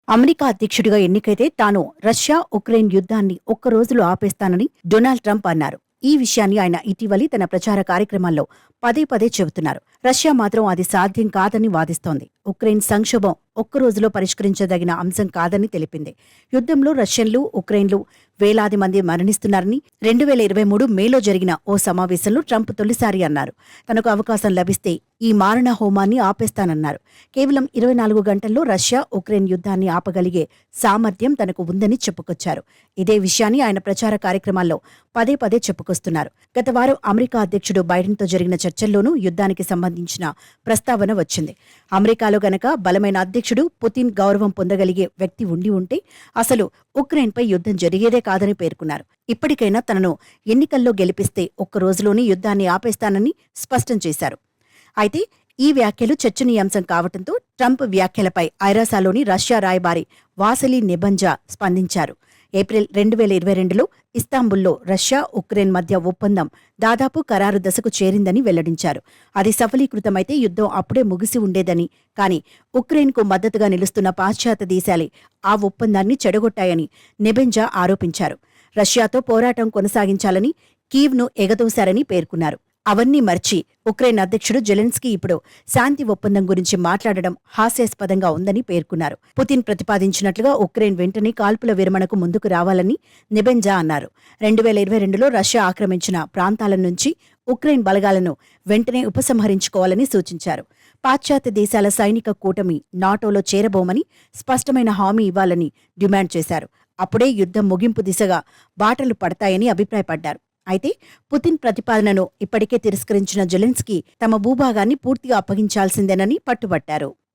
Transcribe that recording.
America అధ్యక్షుడిగా ఎన్నికైతే తాను Russia Ukraine యుద్ధాన్ని ఒక్క రోజులో ఆపేస్తానని డొనాల్డ్ ట్రంప్ అన్నారు. ఈ విషయాన్ని ఆయన ఇటీవలి తన ప్రచార కార్యక్రమాల్లో పదే పదే చెబుతున్నారు. రష్యా మాత్రం అది సాధ్యం కాదని వాదిస్తోంది. ఉక్రెయిన్ సంక్షోభం ఒక్క రోజులో పరిష్కరించదగిన అంశం కాదని తెలిపింది. యుద్ధంలో రష్యన్లు, ఉక్రెయిన్లు వేలాది మంది మరణిస్తున్నారని 2023 మేలో జరిగిన ఓ సమావేశంలో ట్రంప్ తొలిసారి అన్నారు. తనకు అవకాశం లభిస్తే ఈ మారణ హోమాన్ని ఆపేస్తానన్నారు. కేవలం 24 గంటల్లో రష్యా ఉక్రెయిన్ యుద్ధాన్ని ఆపగలిగే సామర్థ్యం తనకు ఉందని చెప్పుకొచ్చారు. ఇదే విషయాన్ని ఆయన ప్రచార కార్యక్రమాల్లో పదే పదే చెప్పుకొస్తున్నారు. గత వారం అమెరికా అధ్యక్షుడు బైడెన్తో జరిగిన చర్చల్లోనూ యుద్ధానికి సంబంధించిన ప్రస్తావన వచ్చింది. అమెరికాలో గనక బలమైన అధ్యక్షుడు పుతిన్ గౌరవం పొందగలిగే వ్యక్తి ఉంటే అసలు ఉక్రెయిన్పై యుద్ధం జరిగేదే కాదని పేర్కొన్నారు. ఇప్పటికైనా తనను ఎన్నికల్లో గెలిపిస్తే ఒక్క రోజులోనే యుద్ధాన్ని ఆపేస్తానని స్పష్టం చేశారు. అయితే ఈ వ్యాఖ్యలు చర్చనీయాంశం కావడంతో ట్రంప్ వ్యాఖ్యలపై ఐరాసాలోని రష్యా రాయబారి వాసిలీ నెబంజా స్పందించారు. ఏప్రిల్ 2022లో ఇస్తాంబుల్లో రష్యా ఉక్రెయిన్ మధ్య ఒప్పందం దాదాపు ఖరారు దశకు చేరిందని వెల్లడించారు. అది సఫలీకృతమైతే యుద్ధం అప్పుడే ముగిసి ఉండేదని, కానీ ఉక్రెయిన్కు మద్దతుగా నిలుస్తున్న పాశ్చాత్య దేశాలే ఆ ఒప్పందాన్ని చెడగొట్టాయని నెబెంజా ఆరోపించారు. రష్యాతో పోరాటం కొనసాగించాలని కీవ్ను ఎగదోశారని పేర్కొన్నారు. అవన్నీ మర్చి ఉక్రెయిన్ అధ్యక్షుడు జెలెన్స్కీ ఇప్పుడు శాంతి ఒప్పందం గురించి మాట్లాడడం హాస్యాస్పదంగా ఉందని పేర్కొన్నారు. పుతిన్ ప్రతిపాదించినట్లుగా ఉక్రెయిన్ వెంటనే కాల్పుల విరమణకు ముందుకు రావాలని నెబెంజా అన్నారు. 2022లో రష్యా ఆక్రమించిన ప్రాంతాల నుంచి ఉక్రెయిన్ బలగాలను వెంటనే ఉపసంహరించుకోవాలని సూచించారు. పాశ్చాత్య దేశాల సైనిక కూటమి నాటోలో చేరబోమని స్పష్టమైన హామీ ఇవ్వాలని డిమాండ్ చేశారు. అప్పుడే యుద్ధం ముగింపు దిశగా బాటలు పడతాయని అభిప్రాయపడ్డారు. అయితే పుతిన్ ప్రతిపాదనను ఇప్పటికే తిరస్కరించిన జెలెన్స్కీ తమ భూభాగాన్ని పూర్తిగా అప్పగించాల్సిందేనని పట్టుబట్టారు.